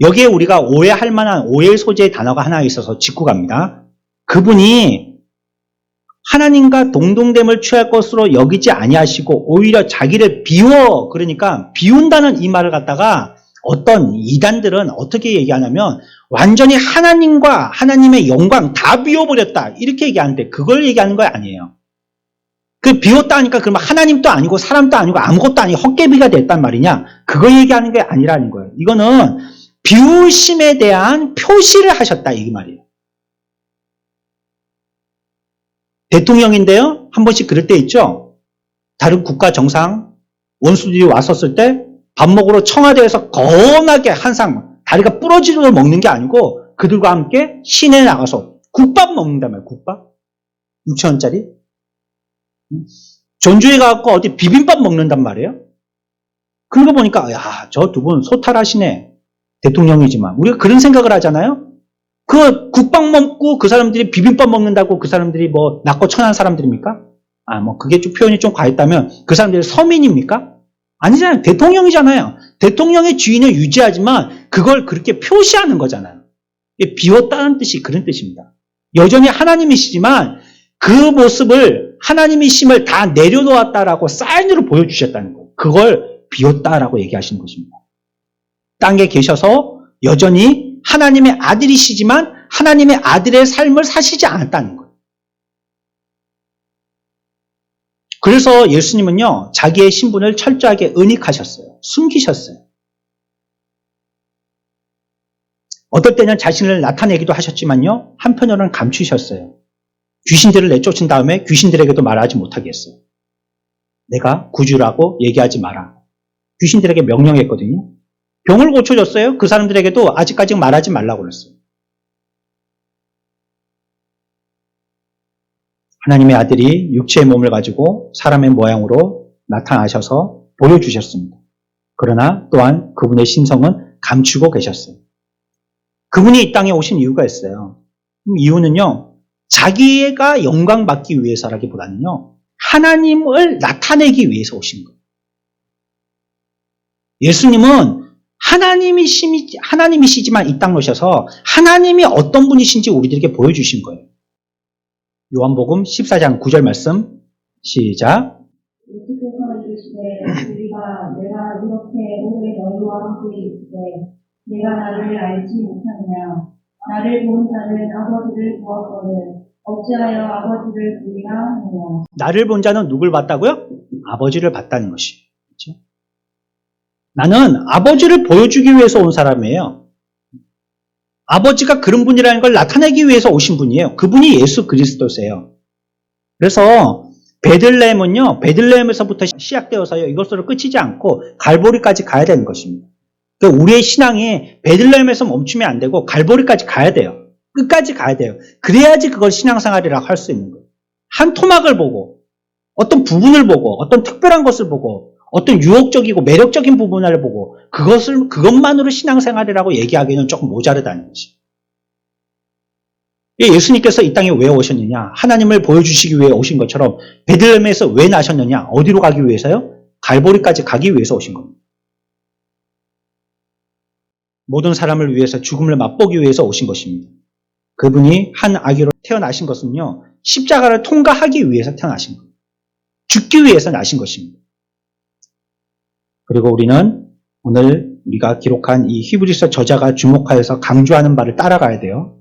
여기에 우리가 오해할 만한 오해 소재의 단어가 하나 있어서 짚고 갑니다. 그분이 하나님과 동등됨을 취할 것으로 여기지 아니하시고 오히려 자기를 비워, 그러니까 비운다는 이 말을 갖다가 어떤 이단들은 어떻게 얘기하냐면 완전히 하나님과 하나님의 영광 다 비워버렸다 이렇게 얘기하는데 그걸 얘기하는 거 아니에요. 그 비웠다 하니까 그러면 하나님도 아니고 사람도 아니고 아무것도 아니고 헛개비가 됐단 말이냐? 그거 얘기하는 게 아니라는 거예요. 이거는 비우심에 대한 표시를 하셨다 이 말이에요. 대통령인데요. 한 번씩 그럴 때 있죠. 다른 국가 정상 원수들이 왔었을 때 밥 먹으러 청와대에서 거나게 한상 다리가 부러지도록 먹는 게 아니고 그들과 함께 시내에 나가서 국밥 먹는단 말이에요. 국밥 6,000원짜리 전주에 가서 어디 비빔밥 먹는단 말이에요. 그런 거 보니까 야, 저 두 분 소탈하시네. 대통령이지만 우리가 그런 생각을 하잖아요. 그 국밥 먹고 그 사람들이 비빔밥 먹는다고 그 사람들이 뭐 낮고 천한 사람들입니까? 아, 뭐 그게 좀 표현이 좀 과했다면 그 사람들이 서민입니까? 아니잖아요. 대통령이잖아요. 대통령의 지위는 유지하지만 그걸 그렇게 표시하는 거잖아요. 비웠다는 뜻이 그런 뜻입니다. 여전히 하나님이시지만 그 모습을 하나님이심을 다 내려놓았다라고 사인으로 보여주셨다는 거예요. 그걸 비웠다라고 얘기하시는 것입니다. 땅에 계셔서 여전히 하나님의 아들이시지만 하나님의 아들의 삶을 사시지 않았다는 거예요. 그래서 예수님은요, 자기의 신분을 철저하게 은닉하셨어요. 숨기셨어요. 어떨 때는 자신을 나타내기도 하셨지만요, 한편으로는 감추셨어요. 귀신들을 내쫓은 다음에 귀신들에게도 말하지 못하게 했어요. 내가 구주라고 얘기하지 마라. 귀신들에게 명령했거든요. 병을 고쳐줬어요. 그 사람들에게도 아직까지 말하지 말라고 그랬어요. 하나님의 아들이 육체의 몸을 가지고 사람의 모양으로 나타나셔서 보여주셨습니다. 그러나 또한 그분의 신성은 감추고 계셨어요. 그분이 이 땅에 오신 이유가 있어요. 이유는요, 자기가 영광받기 위해서라기보다는요, 하나님을 나타내기 위해서 오신 거예요. 예수님은 하나님이시지만 이 땅에 오셔서 하나님이 어떤 분이신지 우리들에게 보여주신 거예요. 요한복음 14장 9절 말씀 시작. 예수께서 이르시되 우리가 내가 이렇게 오래 너희와 함께 있으되 내가 나를 알지 못하느냐 나를 본 자는 아버지를 보았거늘 어찌하여 아버지를 보리라 하느냐. 나를 본 자는 누굴 봤다고요? 아버지를 봤다는 것이. 그렇죠? 나는 아버지를 보여주기 위해서 온 사람이에요. 아버지가 그런 분이라는 걸 나타내기 위해서 오신 분이에요. 그분이 예수 그리스도세요. 그래서 베들레헴은요, 베들레헴에서부터 시작되어서요, 이것으로 끝이지 않고 갈보리까지 가야 되는 것입니다. 그러니까 우리의 신앙이 베들레헴에서 멈추면 안 되고 갈보리까지 가야 돼요. 끝까지 가야 돼요. 그래야지 그걸 신앙생활이라고 할 수 있는 거예요. 한 토막을 보고, 어떤 부분을 보고, 어떤 특별한 것을 보고, 어떤 유혹적이고 매력적인 부분을 보고 그것만으로 신앙생활이라고 얘기하기는 조금 모자르다는 것이. 예수님께서 이 땅에 왜 오셨느냐? 하나님을 보여주시기 위해 오신 것처럼 베들레헴에서 왜 나셨느냐? 어디로 가기 위해서요? 갈보리까지 가기 위해서 오신 겁니다. 모든 사람을 위해서 죽음을 맛보기 위해서 오신 것입니다. 그분이 한 아기로 태어나신 것은요, 십자가를 통과하기 위해서 태어나신 겁니다. 죽기 위해서 나신 것입니다. 그리고 우리는 오늘 우리가 기록한 이 히브리서 저자가 주목하여서 강조하는 바를 따라가야 돼요.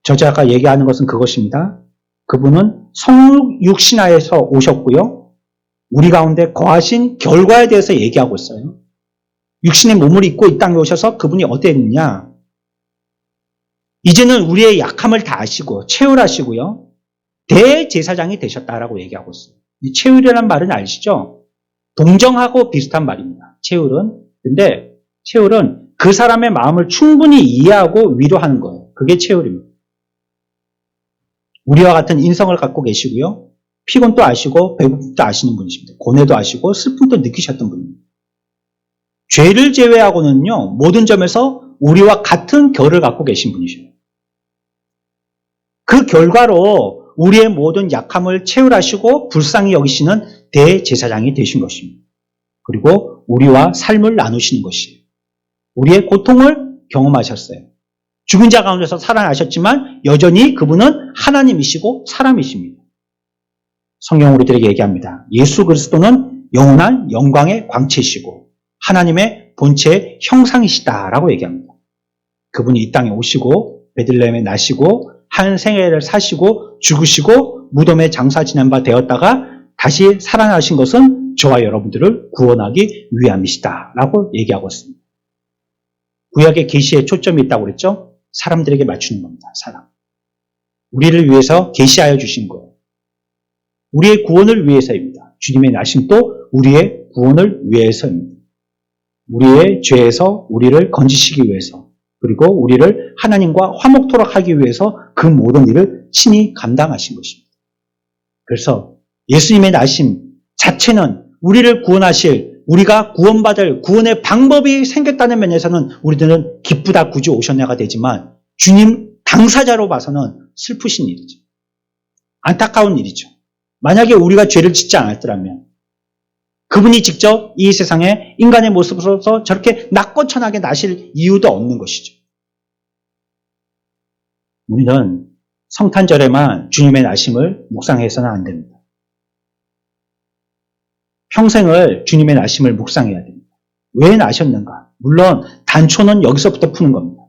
저자가 얘기하는 것은 그것입니다. 그분은 성육신하에서 오셨고요. 우리 가운데 거하신 결과에 대해서 얘기하고 있어요. 육신의 몸을 입고 이 땅에 오셔서 그분이 어땠느냐? 이제는 우리의 약함을 다 아시고 체휼하시고요. 대제사장이 되셨다라고 얘기하고 있어요. 이 체휼이라는 말은 아시죠? 동정하고 비슷한 말입니다. 체휼은. 근데 체휼은 그 사람의 마음을 충분히 이해하고 위로하는 거예요. 그게 체휼입니다. 우리와 같은 인성을 갖고 계시고요. 피곤도 아시고 배고픔도 아시는 분이십니다. 고뇌도 아시고 슬픔도 느끼셨던 분입니다. 죄를 제외하고는요, 모든 점에서 우리와 같은 결을 갖고 계신 분이셔요. 그 결과로 우리의 모든 약함을 체휼하시고 불쌍히 여기시는 대제사장이 되신 것입니다. 그리고 우리와 삶을 나누시는 것이에요. 우리의 고통을 경험하셨어요. 죽은 자 가운데서 살아나셨지만 여전히 그분은 하나님이시고 사람이십니다. 성경 우리들에게 얘기합니다. 예수 그리스도는 영원한 영광의 광채이시고 하나님의 본체의 형상이시다라고 얘기합니다. 그분이 이 땅에 오시고 베들레헴에 나시고 한 생애를 사시고 죽으시고 무덤에 장사 지낸 바 되었다가 다시 살아나신 것은 저와 여러분들을 구원하기 위함이시다라고 얘기하고 있습니다. 구약의 계시에 초점이 있다고 그랬죠? 사람들에게 맞추는 겁니다. 사람. 우리를 위해서 계시하여 주신 거예요. 우리의 구원을 위해서입니다. 주님의 나심도 우리의 구원을 위해서입니다. 우리의 죄에서 우리를 건지시기 위해서, 그리고 우리를 하나님과 화목토록 하기 위해서 그 모든 일을 친히 감당하신 것입니다. 그래서 예수님의 나심 자체는 우리를 구원하실, 우리가 구원받을 구원의 방법이 생겼다는 면에서는 우리들은 기쁘다 굳이 오셨냐가 되지만 주님 당사자로 봐서는 슬프신 일이죠. 안타까운 일이죠. 만약에 우리가 죄를 짓지 않았더라면 그분이 직접 이 세상에 인간의 모습으로서 저렇게 낙고천하게 나실 이유도 없는 것이죠. 우리는 성탄절에만 주님의 나심을 묵상해서는 안 됩니다. 평생을 주님의 나심을 묵상해야 됩니다. 왜 나셨는가? 물론 단초는 여기서부터 푸는 겁니다.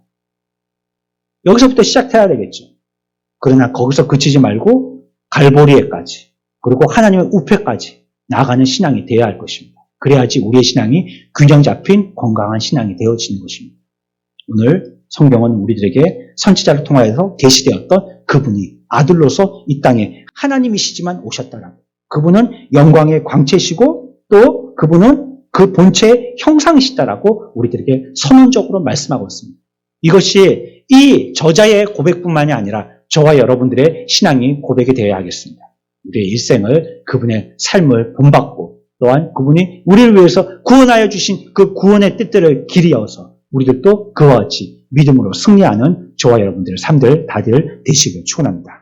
여기서부터 시작해야 되겠죠. 그러나 거기서 그치지 말고 갈보리에까지, 그리고 하나님의 우편까지 나아가는 신앙이 되어야 할 것입니다. 그래야지 우리의 신앙이 균형 잡힌 건강한 신앙이 되어지는 것입니다. 오늘 성경은 우리들에게 선지자를 통하여서 계시되었던 그분이 아들로서 이 땅에 하나님이시지만 오셨다라고. 그분은 영광의 광채시고 또 그분은 그 본체의 형상이시다라고 우리들에게 선언적으로 말씀하고 있습니다. 이것이 이 저자의 고백뿐만이 아니라 저와 여러분들의 신앙이 고백이 되어야 하겠습니다. 우리의 일생을 그분의 삶을 본받고 또한 그분이 우리를 위해서 구원하여 주신 그 구원의 뜻들을 길이어서 우리들도 그와 같이 믿음으로 승리하는 저와 여러분들의 삶들 다들 되시길 축원합니다.